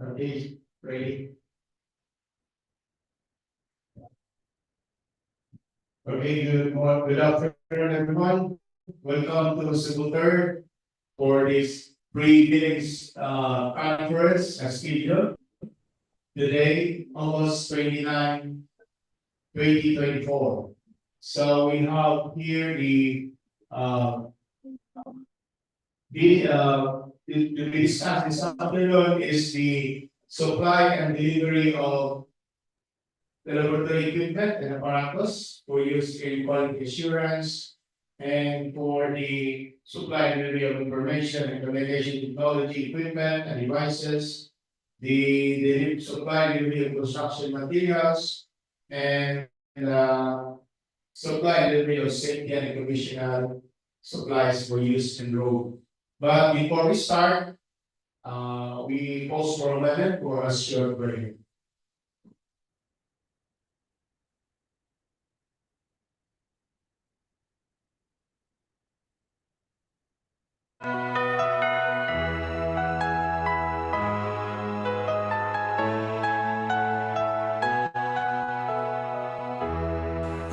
Okay, ready? Okay, good afternoon, everyone. Welcome to Cebu Third for this pre-meetings conference as scheduled. Today, August 29, 2024. So we have here uh, to be discussed this afternoon is the supply and delivery of the laboratory equipment and apparatus for use in quality assurance and for the supply and delivery of information and communication technology equipment and devices, the supply and delivery of construction materials, and supply and delivery of safety and commissional supplies for use in road. But before we start, we pause for a moment for a short break.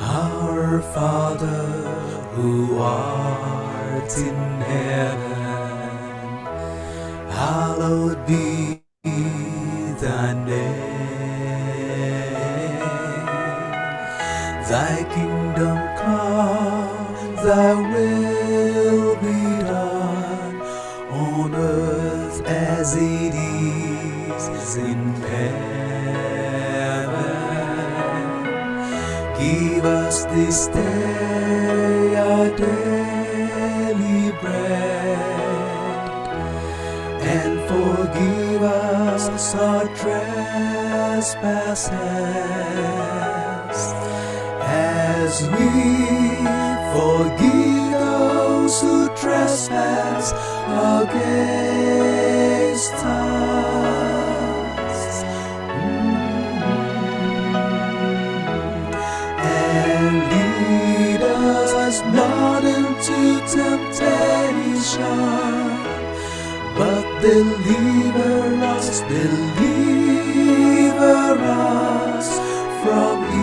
Our Father, who art in heaven, hallowed be thy name. Thy kingdom come, thy will be done on earth as it is in heaven. Give us this day our daily bread, and forgive us our trespasses, as we forgive those who trespass against us. And lead us not into temptation, but deliver us from evil.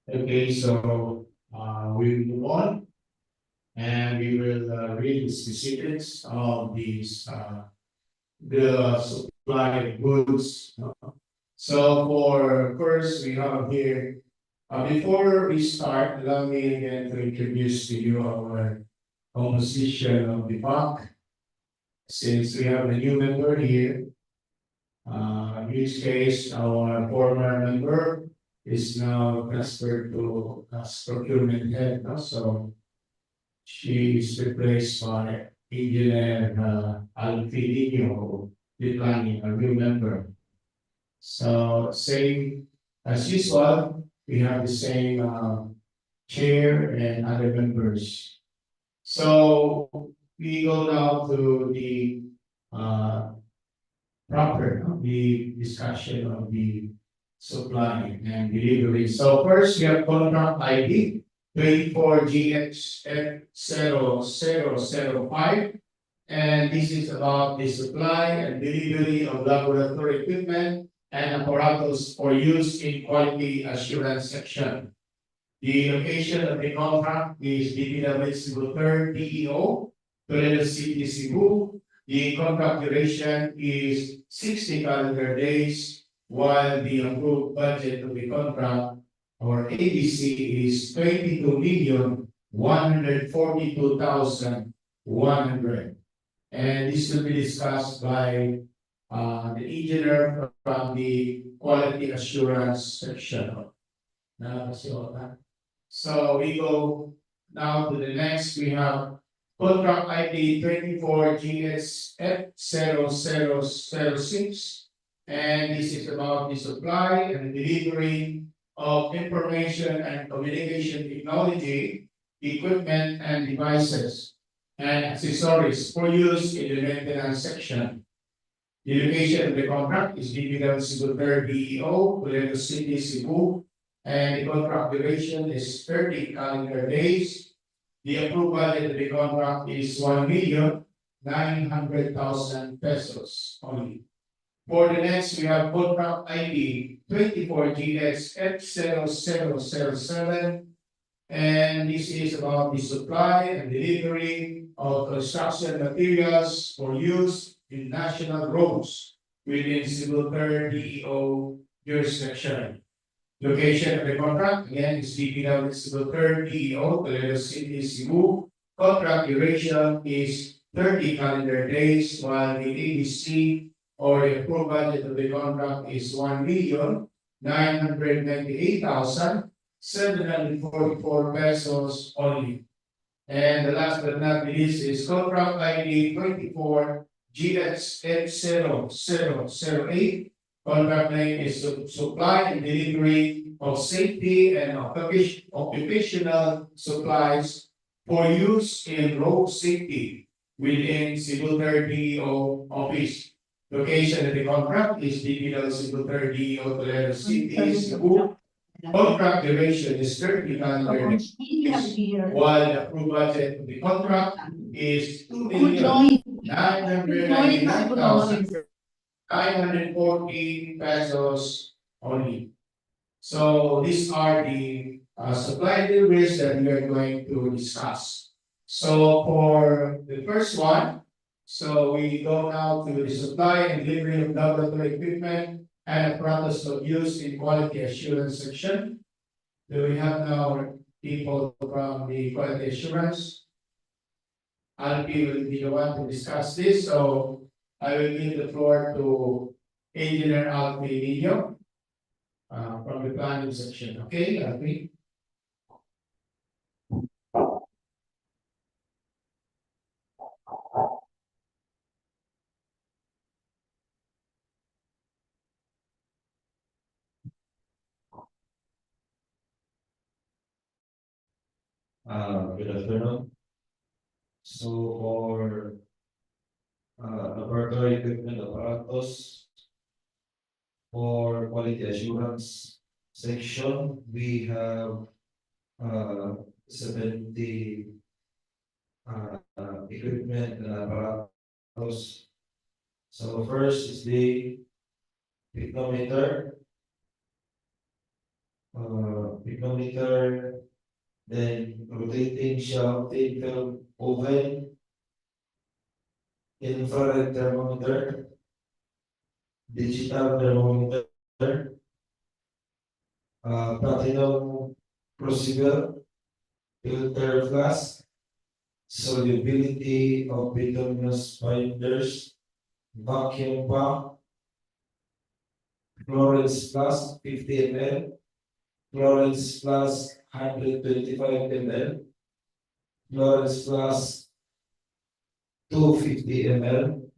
Okay, so we move on and we will read the specifics of the supply goods. So for first, we have here, before we start, allow me again to introduce to you our composition of the PAC. Since we have a new member here, in this case, our former member is now transferred to as procurement head. No? So she is replaced by Engineer Alfidino Declining, a new member. So same as usual, we have the same chair and other members. So we go now to the the discussion of the supply and delivery. So first, we have contract ID 24GXF0005, and this is about the supply and delivery of laboratory equipment and apparatus for use in quality assurance section. The location of the contract is DPW Cebu 3rd PEO, Toledo City, Cebu. The contract duration is 60 calendar days, while the approved budget of the contract, or ABC, is 22,142,100. And this will be discussed by the engineer from the quality assurance section. So we go now to the next. We have contract ID 24GSF0006, and this is about the supply and delivery of information and communication technology, equipment and devices, and accessories for use in the maintenance section. The location of the contract is DPW Cebu Third DEO, Toledo City, Cebu, and the contract duration is 30 calendar days. The approval of the contract is 1,900,000 pesos only. For the next, we have contract ID 24GX F0007. And this is about the supply and delivery of construction materials for use in national roads within Cebu Third DEO jurisdiction. Location of the contract, again, is DPW Cebu Third DEO, Toledo City, Cebu. Contract duration is 30 calendar days, while the ADC or the approval of the contract is 1,998,744 pesos only. And the last but not least is contract ID 24GXF0008. Contract name is supply and delivery of safety and occupational supplies for use in road safety within Cebu Third DEO office. Location of the contract is DPW Cebu Third DEO, Toledo City, Cebu. Contract duration is 30 calendar days, while the approved budget of the contract is 2,999,940 pesos only. So these are the supply deliveries that we are going to discuss. So for the first one, so we go now to the supply and delivery of laboratory equipment and apparatus of use in quality assurance section. Do we have now people from the quality assurance? Alpi will be the one to discuss this, so I will give the floor to Engineer Alpi Nino from the planning section. Okay, Alpi? Good afternoon. So for laboratory equipment apparatus for quality assurance section, we have 70 equipment and apparatus. So first is the pictometer. Pictometer, then rotating shelf thin film oven, infrared thermometer, digital thermometer, platinum crucible, filter flask, solubility of bituminous binders, vacuum pump, Florence plus 50 ml, Florence plus 125 ml, Florence plus 250 ml,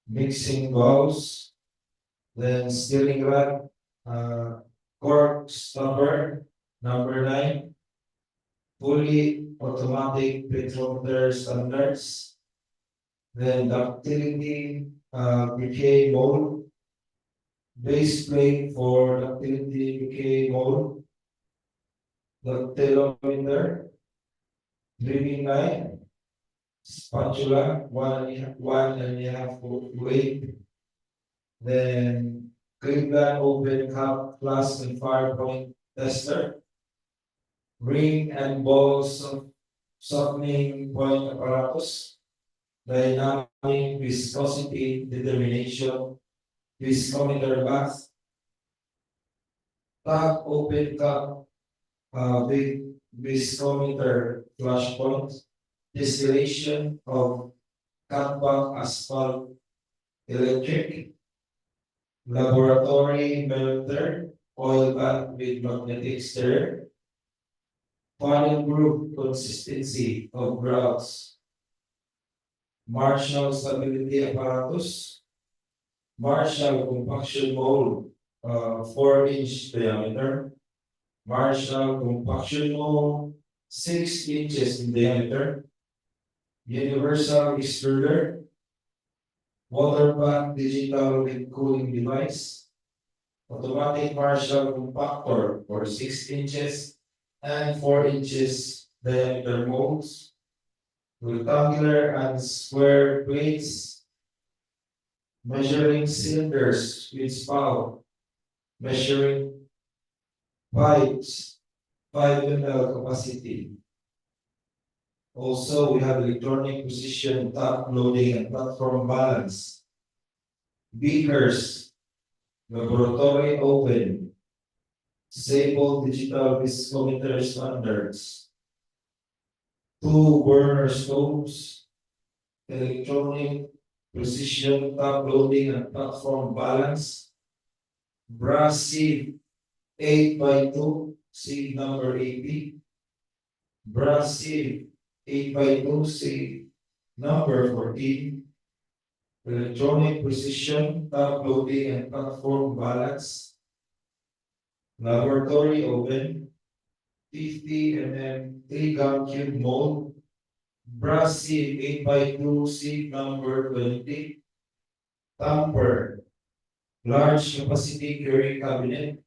mixing bowls, then steering rack, cork stopper, number 9, fully automatic petrometer standards, then ductility, decay mold, base plate for ductility decay mold, ductilometer, drilling line, spatula, 1.5 weight, then Cleveland open cup flask and fire point tester, ring and balls of softening point apparatus, dynamic viscosity determination, viscometer bath, top open cup, big viscometer flash point, distillation of compact asphalt electric, laboratory melter, oil bath with magnetic stir, final group consistency of grouts, Marshall stability apparatus, Marshall compaction mold, 4-inch diameter, Marshall compaction mo 6 inches in diameter. Universal extruder. Water pump digital with cooling device. Automatic Marshall compactor for 6 inches and 4 inches diameter molds. Rectangular and square plates. Measuring cylinders with spout. Measuring pipes, 5 ml capacity. Also, we have electronic position, top loading, and platform balance. Beakers, laboratory open, stable digital viscometer standards. 2 burner stoves, electronic precision, top loading, and platform balance. Brass seat 8x2, seat number 80. Brass seat 8x2, seat number 14. Electronic precision, top loading, and platform balance. Laboratory oven 50 mm 3-gun cube mold. Brass seat 8x2, seat number 20. Tamper, large capacity carry cabinet.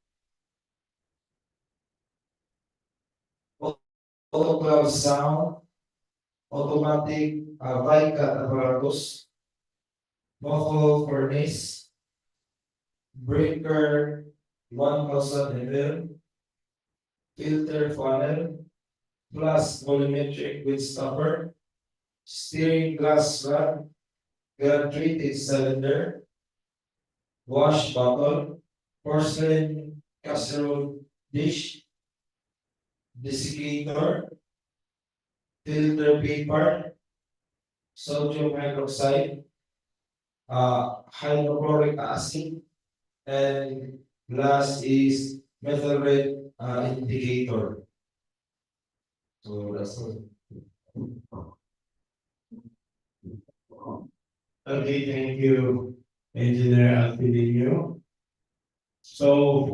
Autoclave sound, automatic Vicat apparatus, muffle furnace, breaker 1000 ml, filter funnel, plus volumetric with stopper, steering glass rod, graduated cylinder, wash bottle, porcelain casserole dish, desiccator, filter paper, sodium hydroxide, hydrochloric acid, and last is metal red indicator. So that's all. Okay, thank you, Engineer Alfredo. So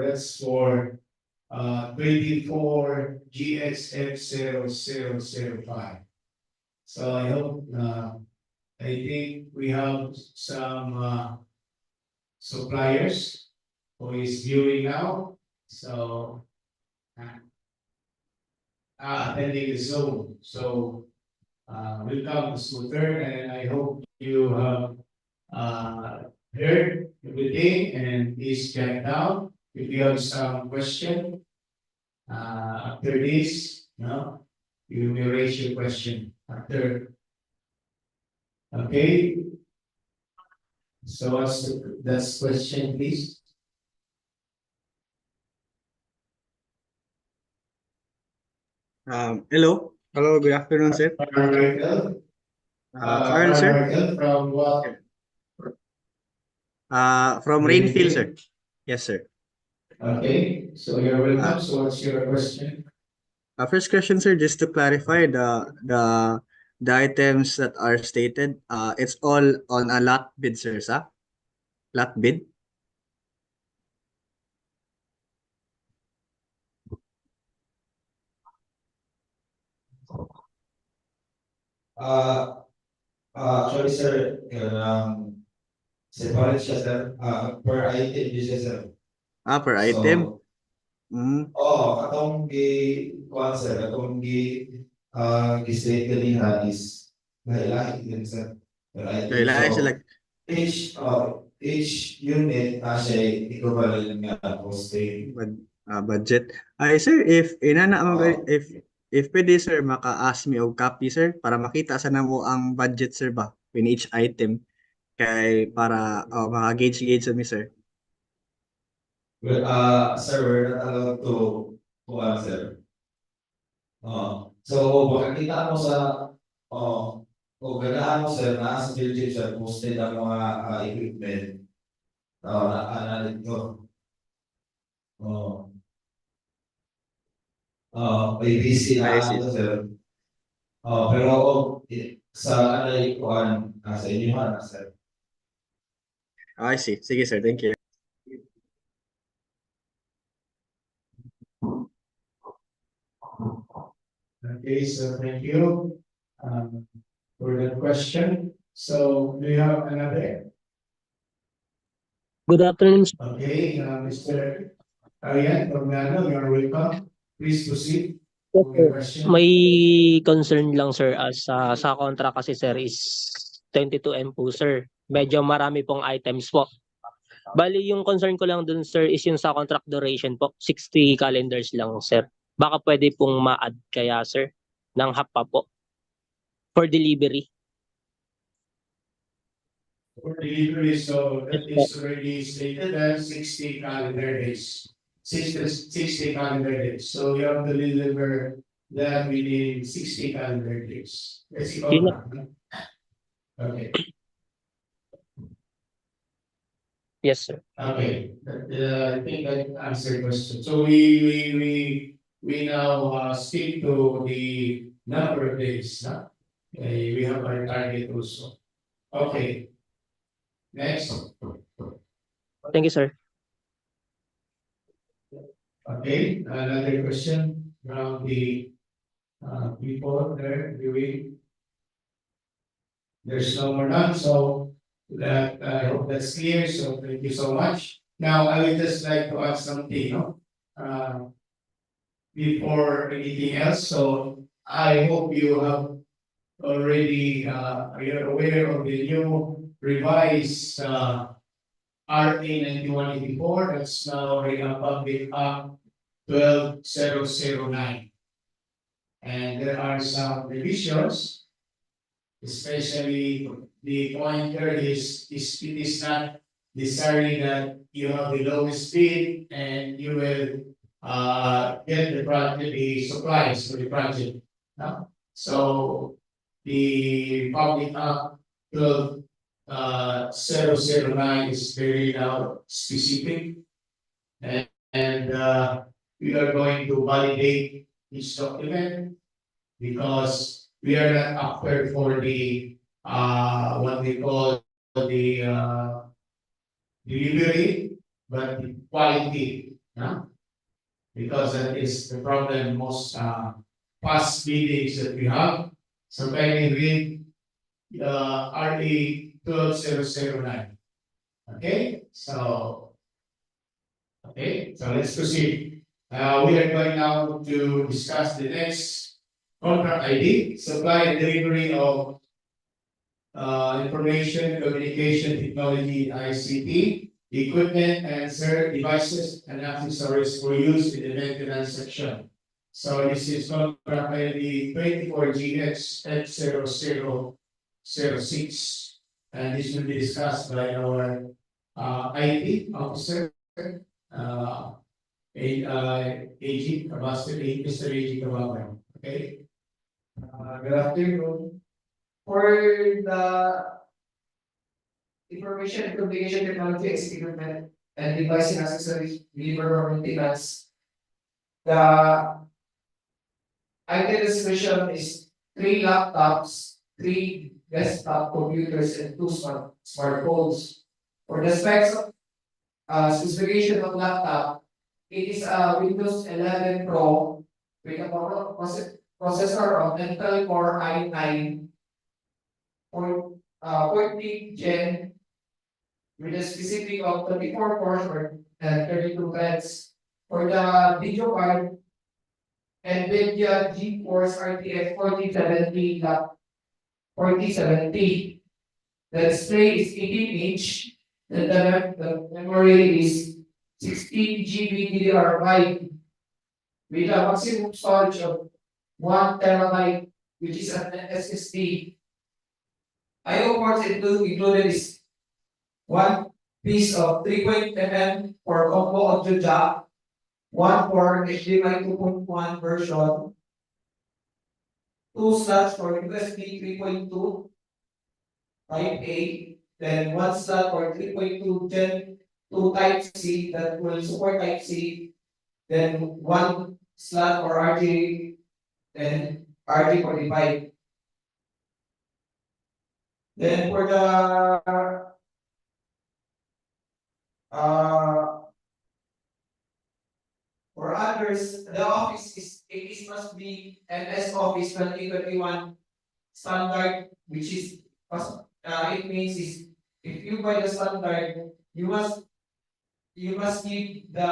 that's for 24 GXF 0005. So I think we have some suppliers who is viewing now, so attending the Zoom. So welcome to Scooter, and I hope you have heard everything, and please jot down if you have some question. After this, no, you may raise your question after. Okay. So what's that's question, please? Hello. Hello, good afternoon, sir. Michael. Carl, sir. Michael, from what? From Rainfield, sir. Yes, sir. Okay, so you're welcome. So what's your question? First question, sir, just to clarify the items that are stated, it's all on a lot bid, sir, sa? Lot bid? Actually, sir, separate siya, sir. Per item yun siya, sir. Per So, item? Mm. katong kuwan, sir, katong state kanina is lahi-lahi din, sir. Per item. Kailangan So, sila. each unit siya equivalent nga postage. Budget. Ay, sir, if inana mo Oo. if pwede, sir, maka-ask me og copy, sir, para makita sa namo ang budget, sir, ba in each item kay para maka-gauge sa mi, sir. Well, sir, we're not allowed to answer. So, makakita mo sa, kung ganahan mo, sir, nasa building, sir, posted ang mga equipment. Na dito. May busy na I see. sir. Pero sa kuan, sa inyo sir. I see. Sige, sir. Thank you. Okay, so thank you for that question. So do you have another? Good afternoon, sir. Okay, Mr. Arian from Nano, you are welcome. Please proceed Yes, with sir. your question. May concern lang sir as sa contract kasi sir is 22M po sir. Medyo marami pong items po. Bali yung concern ko lang dun sir is yung sa contract duration po, 60 calendars lang sir. Baka pwede pong ma-add kaya sir ng half pa po for delivery. For delivery, so that Yes, is already stated as 60 calendar days. 60 calendar days, so you have to deliver that within 60 calendar days. That's the Yun contract, no? Okay, Yes sir. okay, I think that answered your question. So we now stick to the number of days, no? We have our target also. Okay. Next. Thank you sir. Okay, another question from the people there viewing. There's no more none, so that I hope that's clear, so thank you so much. Now, I would just like to add something, no? Before anything else, so I hope you have already, you're aware of the new revised RA 9184, that's now Republic Act 12009. And there are some revisions, especially the pointer is it is not necessary that you have the lowest speed and you will get the project, the supplies for the project. No? So the public act 009 is very now specific. And we are going to validate each document because we are not after for the what we call the delivery, but the quality, no? Because that is the problem most past meetings that we have. So kindly read RA 12009. Okay, so let's proceed. We are going now to discuss the next contract ID, supply and delivery of information communication technology ICT equipment and devices and accessories for use in the maintenance section. So this is contract ID 24GX X0006, and this will be discussed by our IT officer, AG Master Mr. AG Kabagan. Okay. Good afternoon. For the information and communication technology equipment and device and accessories delivered or maintenance. The item description is 3 laptops, 3 desktop computers, and 2 smartphones. For the specs of specification of laptop, it is a Windows 11 Pro with a processor of Intel Core i9 for 14th gen with a specific of 24 cores or 32 threads. For the video card, NVIDIA GeForce RTX 4070. The display is 18-inch, and the memory is 16 GB DDR5 with a maximum storage of 1 terabyte, which is an SSD. I/O ports included is one piece of 3.mm for combo audio jack, one for HDMI 2.1 version, 2 slots for USB 3.2 Type A, then 1 slot for 3.2 Gen 2 Type C that will support Type C, then 1 slot for RJ, then RJ45. Then for the for others, the office is it must be MS Office 2021 standard, which is, it means is, if you buy the standard, you must give the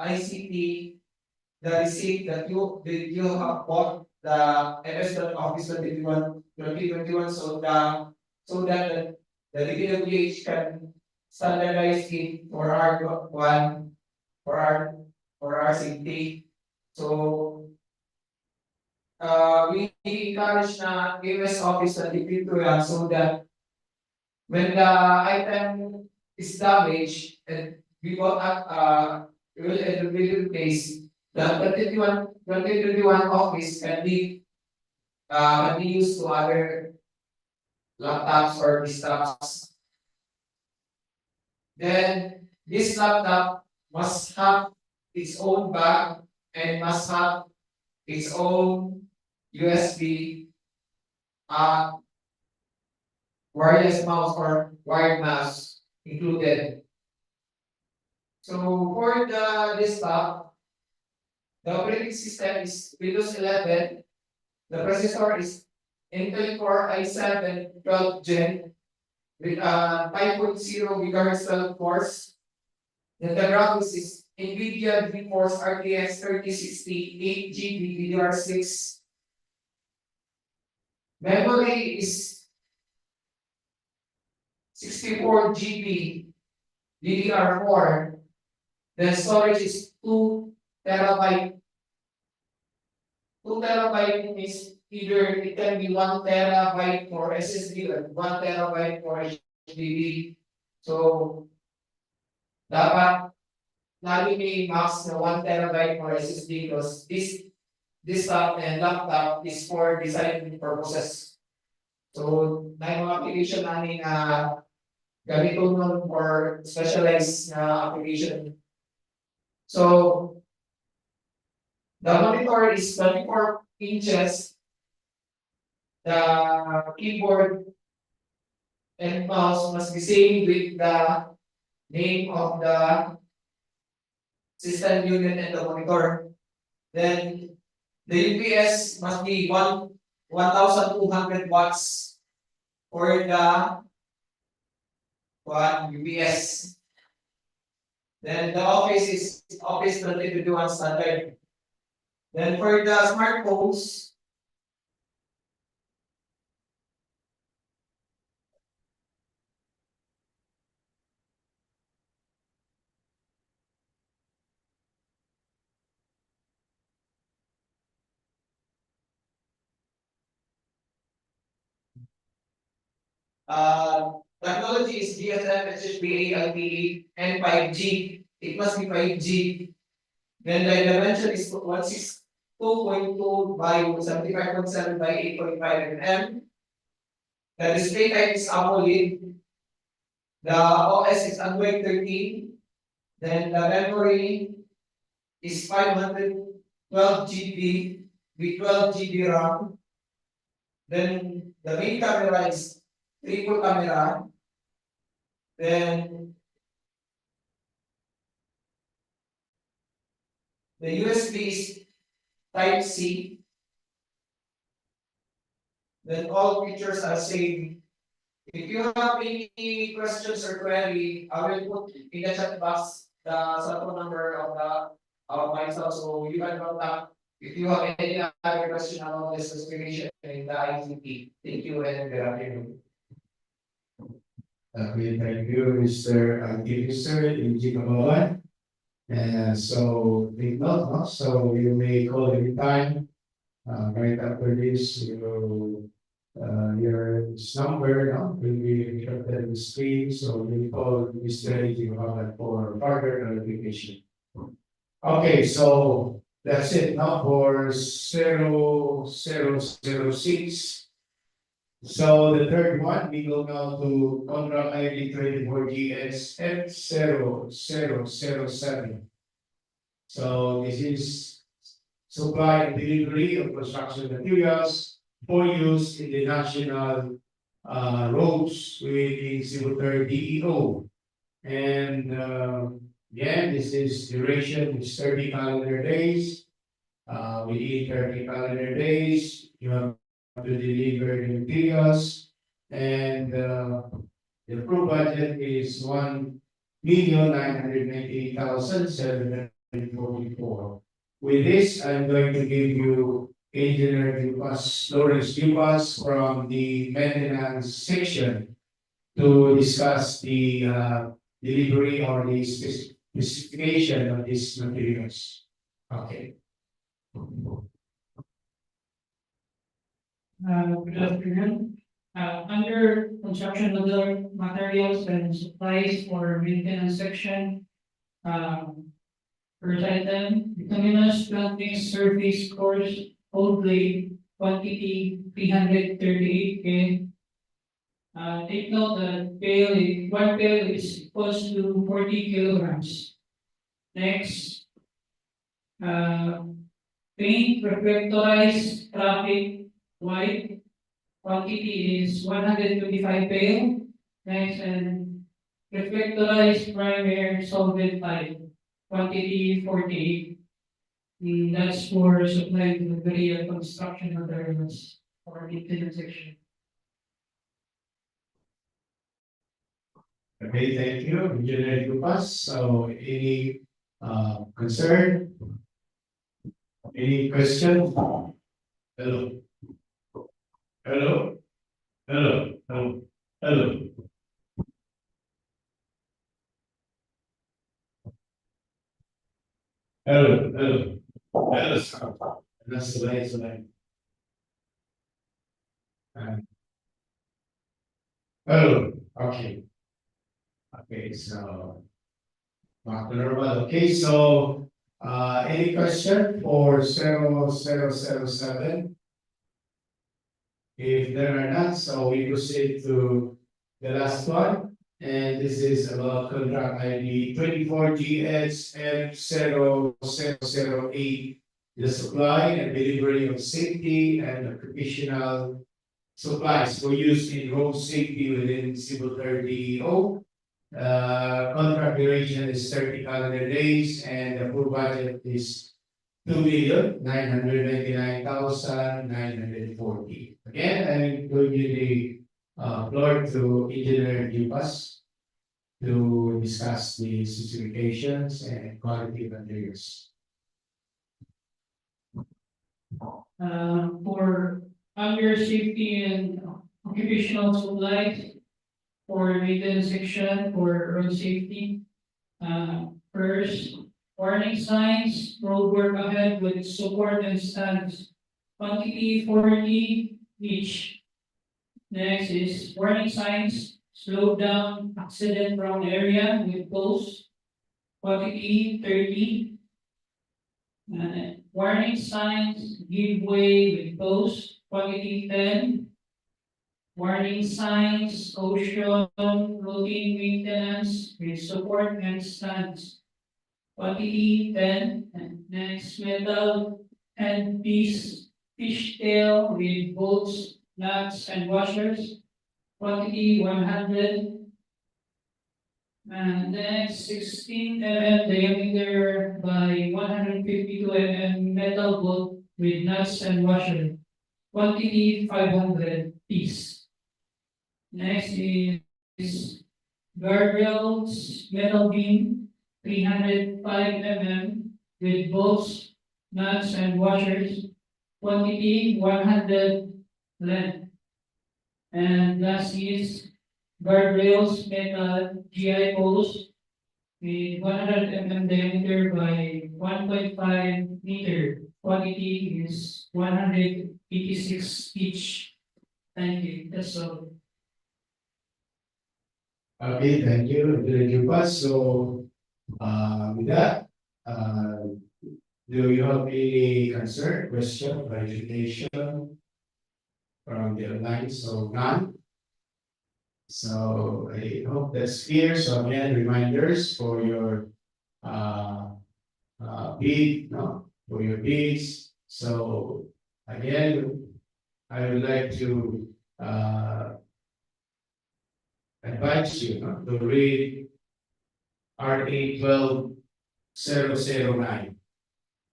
ICT the receipt that you have bought the MS Office 2021, so that the DPWH can standardize it for our one, for our safety. So we encourage na MS Office 2021 so that when the item is damaged and we will replace the 2021 office can be used to other laptops or desktops. Then this laptop must have its own bag and must have its own USB wireless mouse or wired mouse included. So for the desktop, the operating system is Windows 11. The processor is Intel Core i7 12th Gen with 5.0 GHz 12 cores. Then the graphics is NVIDIA GeForce RTX 3060 8GB DDR6. Memory is 64GB DDR4. The storage is 2 terabyte. 2 terabyte is either it can be 1 terabyte for SSD or 1 terabyte for HDD. So dapat lagi may max na 1 terabyte for SSD because this laptop is for design purposes. So may mga application namin na gamito nun for specialized na application. So the monitor is 24 inches. The keyboard and mouse must be same with the name of the system unit and the monitor. Then the UPS must be 1,200 watts for the UPS. Then the Office is Office 2021 standard. Then for the smartphones, technology is GSM, SHBA, LTE, and 5G. It must be 5G. Then the dimension is 162.2 by 75.7 by 8.5 mm. The display type is AMOLED. The OS is Android 13. Then the memory is 512 GB with 12 GB RAM. Then the main camera is triple camera. Then the USB is Type C. Then all features are same. If you have any questions or query, I will put in the chat box the cell phone number of myself, so you can contact if you have any other question about the specification in the ICT. Thank you and good afternoon. Okay, thank you, Mr. Sir, Eugene Kabawan. And so take note, no? So you may call anytime. Right after this, your number, no, will be reflected on the screen, so you call Mr. Eugene Kabawan for further clarification. Okay, so that's it now for 0006. So the third one, we go now to contract ID 24GS F0007. So this is supply and delivery of construction materials for use in the national roads with the Cebu 3rd DEO. And again, this is duration is 30 calendar days. within 30 calendar days, you have to deliver the materials. And the approved budget is 1,998,744. With this, I'm going to give you Engineer Dupas, Lawrence Dupas from the maintenance section to discuss the delivery or the specification of these materials. Okay. Good afternoon. Under construction materials and supplies for maintenance section, first item, bituminous planting surface course old blade quantity 338K. Take note that one pail is equals to 40 kilograms. Next, paint reflectorized traffic white quantity is 125 pail. Next, and reflectorized primer solvent pipe quantity 48. That's for supply delivery of construction materials for maintenance section. Okay, thank you, Engineer Dupas. So any concern? Any question? Hello? Hello? Hello? Hello? Hello? Hello? Hello? Hello? That's the way, hello, okay. Okay, so. Back to normal. Okay, so any question for 0007? If there are none, so we proceed to the last one. And this is about contract ID 24GXF0008. The supply and delivery of safety and occupational supplies for use in road safety within Civil 30O. Contract duration is 30 calendar days and the full budget is 2,999,940. Again, I will give you the floor to Engineer Dupas to discuss the specifications and quality materials. For under safety and occupational supplies for maintenance section for road safety. First, warning signs, road work ahead with support and stands, quantity 40 each. Next is warning signs, slow down, accident prone area with posts, quantity 30. Warning signs, give way with posts, quantity 10. Warning signs, ocean, routine maintenance with support and stands. Quantity 10. And next, metal and fish tail with bolts, nuts, and washers. Quantity 100. And next, 16 mm diameter by 152 mm metal bolt with nuts and washer. Quantity 500 piece. Next is guardrails, metal beam, 305 mm with bolts, nuts, and washers. Quantity 100 length. And last is guardrails, metal GI post with 100 mm diameter by 1.5 meter. Quantity is 186 each. Thank you. That's all. Okay, thank you, Engineer Dupas. So with that, do you have any concern, question, clarification from the online? So none. So I hope that's clear. So again, reminders for your bid, no, for your bids. So again, I would like to advise you to read RA 12009.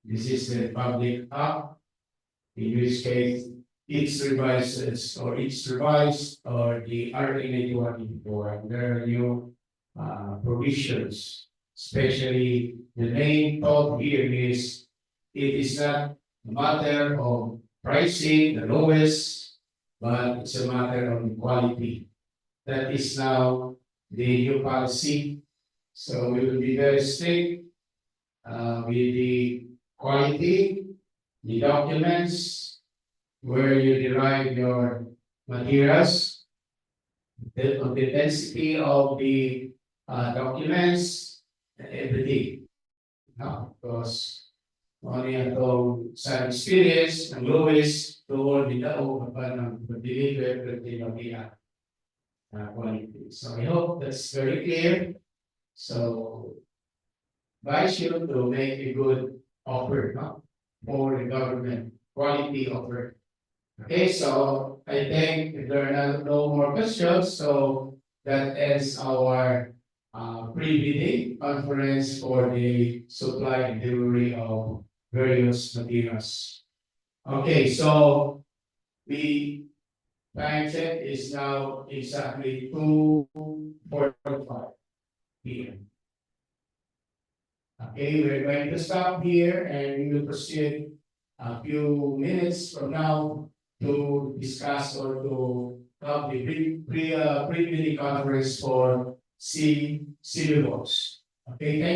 This is the public app, in which case it's revised or the RA 9184. There are new provisions, especially the main thought here is it is not a matter of pricing the lowest, but it's a matter of quality. That is now the new policy. So we will be very strict with the quality, the documents, where you derive your materials, the density of the documents, and everything. No, because only atong sa experience ng lowest toward the tao kapag nag-deliver everything of the quality. So I hope that's very clear. So advise you to make a good offer, no, for the government, quality offer. Okay, so I think if there are no more questions, so that ends our pre-bidding conference for the supply and delivery of various materials. Okay, so the time check is now exactly 2:45 p.m. Okay, we're going to stop here and we will proceed a few minutes from now to discuss or to have the pre-bidding conference for civil works. Okay, thank